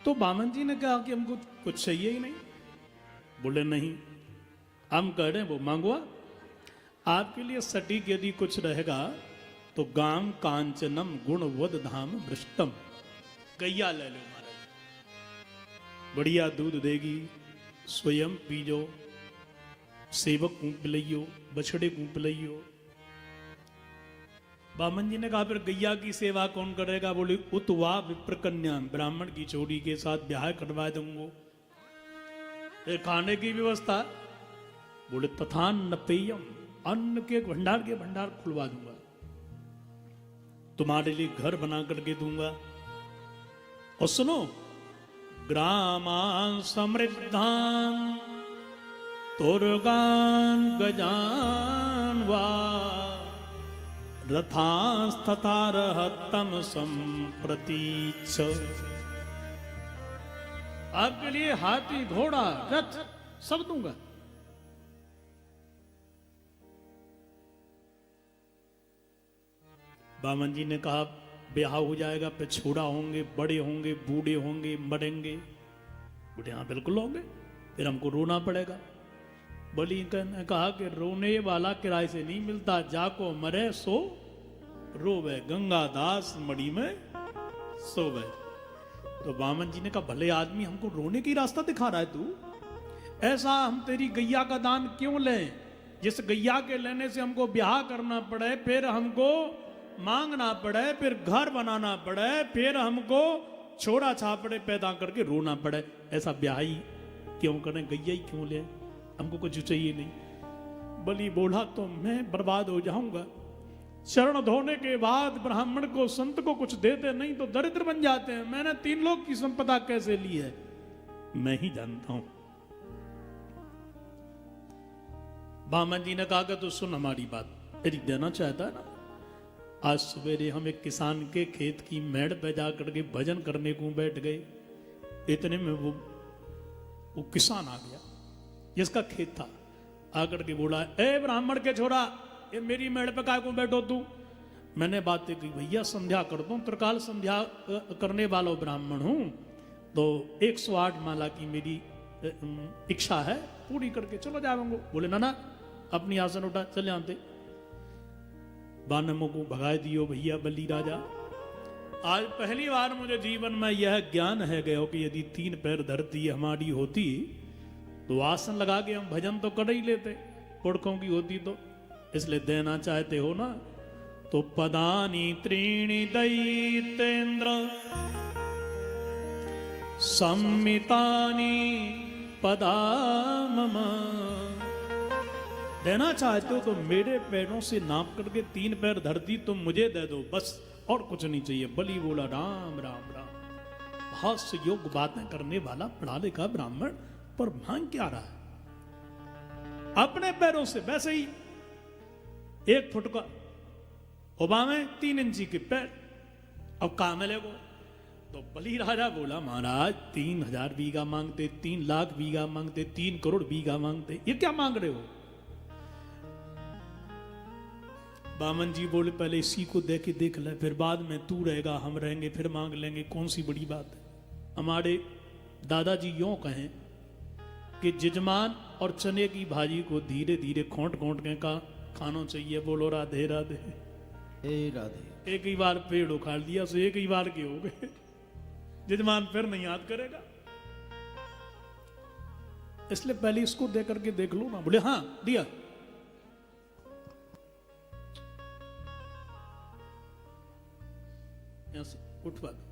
तो बामन जी ने कहा कि हमको कुछ चाहिए ही नहीं। बोले नहीं, हम कह रहे हैं वो मांगवा। आपके लिए सटीक यदि कुछ रहेगा तो गाम कांचनम गुणवद धाम भ्रष्टम, गैया ले लो महाराज, बढ़िया दूध देगी, स्वयं पीजो, सेवक को पिलाइयो, बछड़े को पिलाइयो। बामन जी ने कहा फिर गैया की सेवा कौन करेगा? बोले उतवा विप्रकन्या, ब्राह्मण की चोरी के साथ ब्याह करवा दूंगो। खाने की व्यवस्था, बोले तथा नपेयम, अन्न के भंडार खुलवा दूंगा, तुम्हारे लिए घर बना करके दूंगा। और सुनो, ग्रामान समृद्धान तुर्गान गजान वा रथास्तथा रहतम संप्रतीच्छ। आपके लिए हाथी, घोड़ा, रथ सब दूंगा। बामन जी ने कहा ब्याह हो जाएगा, पिछोड़ा होंगे, बड़े होंगे, बूढ़े होंगे, मरेंगे। बूढ़े हाँ बिल्कुल होंगे, फिर हमको रोना पड़ेगा। बलि ने कहा कि रोने वाला किराए से नहीं मिलता, जाको मरे सो रोवे, गंगा दास मड़ी में सोवे। तो बामन जी ने कहा भले आदमी, हमको रोने की रास्ता दिखा रहा है तू, ऐसा हम तेरी गैया का दान क्यों लें, जिस गैया के लेने से हमको ब्याह करना पड़े, फिर हमको मांगना पड़े, फिर घर बनाना पड़े, फिर हमको छोड़ा छापड़े पैदा करके रोना पड़े, ऐसा ब्याह ही क्यों करें, गैया ही क्यों लें, हमको कुछ चाहिए नहीं। बलि बोला तो मैं बर्बाद हो जाऊंगा, शरण धोने के बाद ब्राह्मण को, संत को कुछ देते नहीं तो दरिद्र बन जाते हैं। मैंने 3 लोग की संपदा कैसे ली है मैं ही जानता हूं। बामन जी ने कहा कि तू सुन हमारी बात, तेरी देना चाहता है ना। आज सवेरे हम एक किसान के खेत की मेड़ पे जाकर के भजन करने को बैठ गए। इतने में वो किसान आ गया जिसका खेत था, आकर के बोला ए ब्राह्मण के छोरा, ये मेरी मेड़ पे काय को बैठो तू। मैंने बातें की, भैया संध्या कर दो, त्रिकाल संध्या करने वाला ब्राह्मण हूं, तो 108 माला की मेरी इच्छा है, पूरी करके चलो जाऊंगा। बोले ना अपनी आसन उठा चले आते। बानमों को भगा दियो भैया बलि राजा। आज पहली बार मुझे जीवन में यह ज्ञान है गया कि यदि 3 पैर धरती हमारी होती तो आसन लगा के हम भजन तो कर ही लेते, पुरखों की होती तो। इसलिए देना चाहते हो ना तो पदानी त्रीणि दैतेन्द्र सम्मितानि पदा मम। देना चाहते हो तो मेरे पैरों से नाप करके 3 पैर धरती तुम मुझे दे दो, बस और कुछ नहीं चाहिए। बलि बोला राम राम राम, बहुत सुयोग बातें करने वाला पढ़ा लिखा ब्राह्मण, पर मांग क्या रहा है? अपने पैरों से वैसे ही 1 फुट का ओबामे 3 इंची के पैर, अब कहां मिलेगो? तो बलि राजा बोला महाराज 3000 बीघा मांगते, 3 लाख बीघा मांगते, 3 करोड़ बीघा मांगते, ये क्या मांग रहे हो? बामन जी बोले पहले इसी को दे के देख ले, फिर बाद में तू रहेगा, हम रहेंगे, फिर मांग लेंगे, कौन सी बड़ी बात है। हमारे दादाजी यों कहें कि जजमान और चने की भाजी को धीरे धीरे खोंट खोंट के का खाना चाहिए। बोलो राधे राधे। राधे। एक ही बार पेड़ उखाड़ दिया तो एक ही बार के हो गए, जजमान फिर नहीं याद करेगा। इसलिए पहले इसको दे करके देख लो ना। बोले हाँ दिया। यहां से उठवा दो,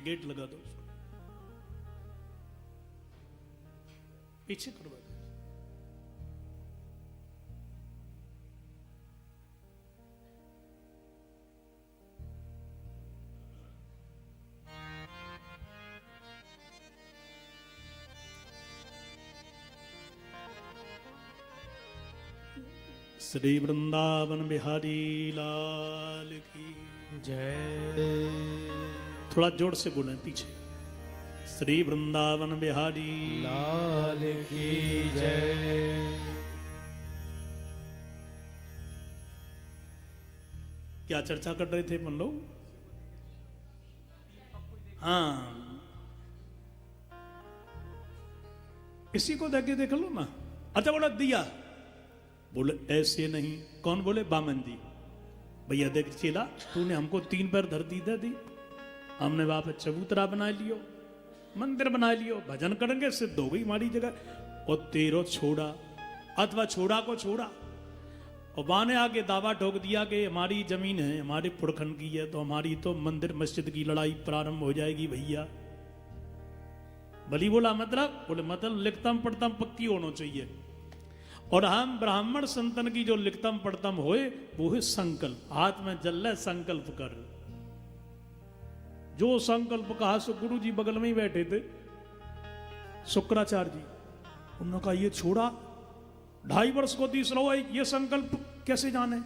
गेट लगा दो, पीछे करवा दो। श्री वृंदावन बिहारी लाल की जय। थोड़ा जोर से बोलें पीछे। श्री वृंदावन बिहारी लाल की जय। क्या चर्चा कर रहे थे मन लोग? हाँ, इसी को देख लो ना। अच्छा बोला दिया, बोले ऐसे नहीं। कौन बोले? बामन जी। भैया देख चेला, तूने हमको 3 पैर धरती दे दी, हमने वहां पे चबूतरा बना लियो, मंदिर बना लियो, भजन करेंगे, सिद्ध हो गई हमारी जगह। और तेरो छोड़ा अथवा छोड़ा को छोड़ा, और बाने आके दावा ठोक दिया कि हमारी जमीन है, हमारे पुरखंड की है, तो हमारी तो मंदिर मस्जिद की लड़ाई प्रारंभ हो जाएगी भैया। भली बोला मतलब? बोले मतलब लिखतम पढ़तम पक्की होना चाहिए। और हम ब्राह्मण संतन की जो लिखतम पढ़तम होए वो है संकल्प। हाथ में जल्ले संकल्प कर। जो संकल्प कहा सो गुरु जी बगल में ही बैठे थे, शुक्राचार्य जी। उन्होंने कहा ये छोड़ा 2.5 वर्ष को 30 रहो, ये संकल्प कैसे जाने?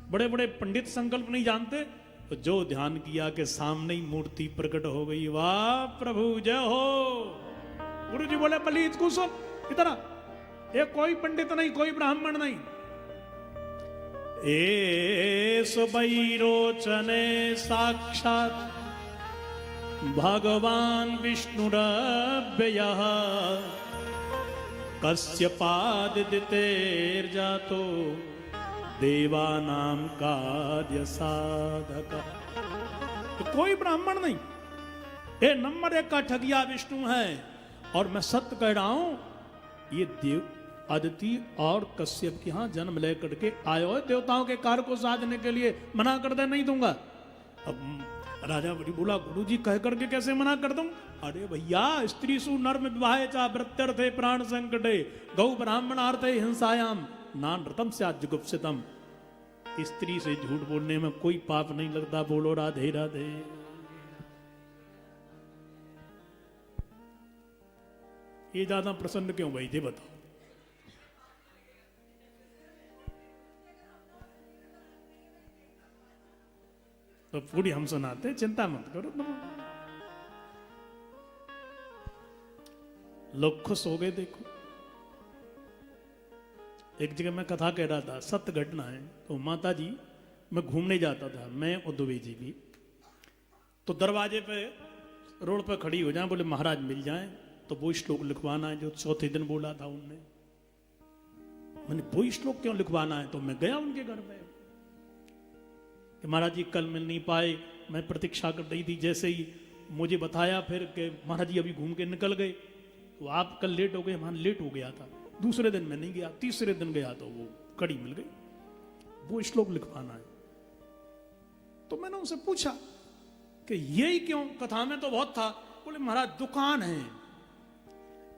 बड़े बड़े पंडित संकल्प नहीं जानते। तो जो ध्यान किया कि सामने ही मूर्ति प्रकट हो गई, वाह प्रभु जय हो। गुरु जी बोले पलीत कुशल इधर आ। ये कोई पंडित नहीं, कोई ब्राह्मण नहीं, ए सुबैरोचने साक्षात भगवान विष्णुरव्ययः कस्यपादितेर्जातो देवानां कार्य साधक। तो कोई ब्राह्मण नहीं, ये नंबर 1 का ठगिया विष्णु है। और मैं सत्य कह रहा हूं, ये देव अदिति और कश्यप के यहां जन्म लेकर के आयो है देवताओं के कार्य को साधने के लिए। मना कर दे नहीं दूंगा। अब राजा बड़ी बोला गुरु जी कह करके कैसे मना कर दूं? अरे भैया, स्त्री सु नर्म विवाहे चा वृत्त्यर्थे प्राण संकटे गौ ब्राह्मणार्थे हिंसायाम नानृतम स्यात् जुगुप्सितम। स्त्री से झूठ बोलने में कोई पाप नहीं लगता। बोलो राधे राधे। ये ज्यादा प्रसन्न क्यों भाई थे बताओ? तो पूरी हम सुनाते, चिंता मत करो। लोग खुश हो गए। देखो एक जगह मैं कथा कह रहा था, सत्य घटना है। तो माता जी, मैं घूमने जाता था, मैं और दुबे जी भी। तो दरवाजे पे रोड पे खड़ी हो जाए, बोले महाराज मिल जाए। तो वो श्लोक लिखवाना है जो चौथे दिन बोला था उनने। मैंने वो श्लोक क्यों लिखवाना है? तो मैं गया उनके घर में कि महाराज जी कल मिल नहीं पाए, मैं प्रतीक्षा कर रही थी। जैसे ही मुझे बताया फिर कि महाराज जी अभी घूम के निकल गए, तो आप कल लेट हो गए। मान लेट हो गया था। दूसरे दिन मैं नहीं गया, तीसरे दिन गया तो वो कड़ी मिल गई। वो श्लोक लिखवाना है। तो मैंने उनसे पूछा कि यही क्यों? कथा में तो बहुत था। बोले महाराज दुकान है,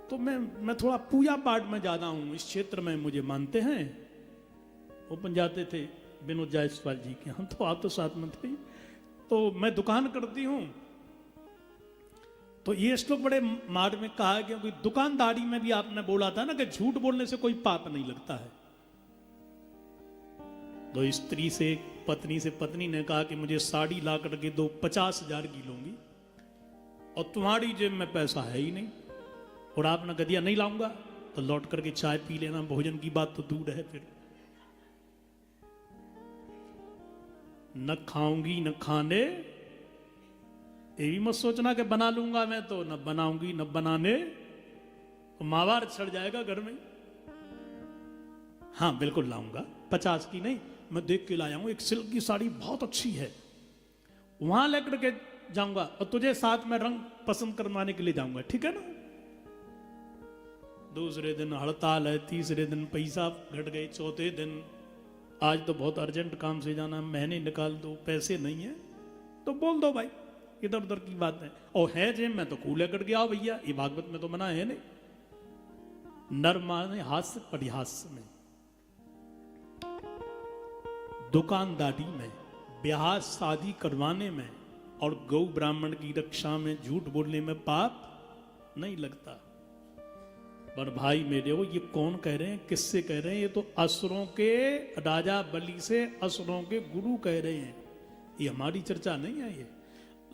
तो मैं थोड़ा पूजा पाठ में ज्यादा हूं, इस क्षेत्र में मुझे मानते हैं। वो बन जाते थे विनोद जायसवाल जी के यहाँ, तो आप तो साथ में थे। तो मैं दुकान करती हूं। तो ये श्लोक बड़े मार्ग में कहा है, क्योंकि दुकानदारी में भी आपने बोला था ना कि झूठ बोलने से कोई पाप नहीं लगता है। तो स्त्री से पत्नी ने कहा कि मुझे साड़ी ला करके दो, 50,000 की लूंगी, और तुम्हारी जेब में पैसा है ही नहीं। और आपने कह दिया नहीं लाऊंगा, तो लौट करके चाय पी लेना, भोजन की बात तो दूर है। फिर न खाऊंगी न खाने, ये भी मत सोचना कि बना लूंगा मैं, तो न बनाऊंगी न बनाने, तो मावार छड़ जाएगा घर में। हाँ बिल्कुल लाऊंगा, 50 की नहीं, मैं देख के लाया हूं, एक सिल्क की साड़ी बहुत अच्छी है, वहां लेकर के जाऊंगा, और तुझे साथ में रंग पसंद करवाने के लिए जाऊंगा, ठीक है ना? दूसरे दिन हड़ताल है, तीसरे दिन पैसा घट गए, चौथे दिन आज तो बहुत अर्जेंट काम से जाना, महीने निकाल दो, पैसे नहीं है, तो बोल दो भाई, इधर उधर की बात है। और है जेब में तो कूले कट गया भैया, ये भागवत में तो मना है नहीं। नर माने हास्य परिहास्य में, दुकानदारी में, ब्याह शादी करवाने में और गौ ब्राह्मण की रक्षा में झूठ बोलने में पाप नहीं लगता। पर भाई मेरे हो, ये कौन कह रहे हैं, किससे कह रहे हैं? ये तो असुरों के राजा बलि से असुरों के गुरु कह रहे हैं, ये हमारी चर्चा नहीं है। ये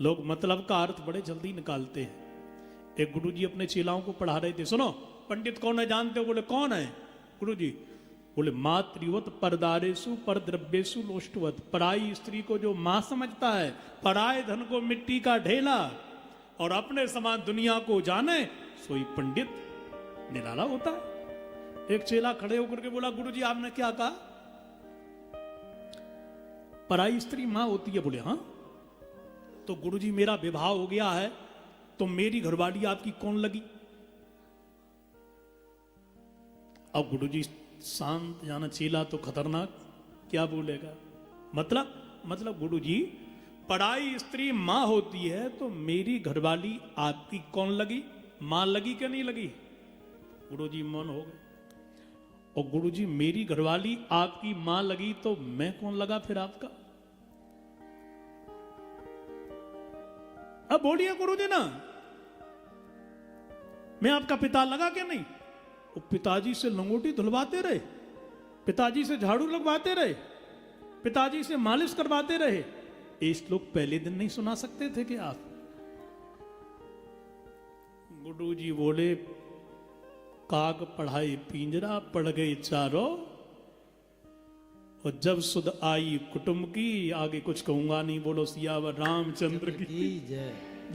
लोग मतलब का अर्थ बड़े जल्दी निकालते हैं। एक गुरु जी अपने चेलाओं को पढ़ा रहे थे, सुनो पंडित कौन है जानते हो? बोले कौन है गुरु जी? बोले मातृवत परदारेसु पर द्रव्येसु लोष्टवत। पराई स्त्री को जो मां समझता है, पराए धन को मिट्टी का ढेला, और अपने समान दुनिया को जाने सोई पंडित निराला होता है। एक चेला खड़े होकर के बोला, गुरुजी आपने क्या कहा? पराई स्त्री मां होती है। बोले हाँ। तो गुरुजी मेरा विवाह हो गया है, तो मेरी घरवाली आपकी कौन लगी? अब गुरुजी शांत, जाना चेला तो खतरनाक, क्या बोलेगा? मतलब गुरुजी पराई स्त्री मां होती है तो मेरी घरवाली आपकी कौन लगी? मां लगी क्या नहीं लगी? गुरुजी मौन हो गए। और गुरुजी मेरी घरवाली आपकी मां लगी तो मैं कौन लगा फिर आपका? अब बोलिए गुरुजी ना, मैं आपका पिता लगा क्या नहीं? वो पिताजी से लंगोटी धुलवाते रहे, पिताजी से झाड़ू लगवाते रहे, पिताजी से मालिश करवाते रहे। ये श्लोक पहले दिन नहीं सुना सकते थे कि आप? गुरुजी बोले, काग पढ़ाई पिंजरा, पड़ गए चारों, और जब सुध आई कुटुंब की, आगे कुछ कहूंगा नहीं, बोलो सियावर रामचंद्र की जय।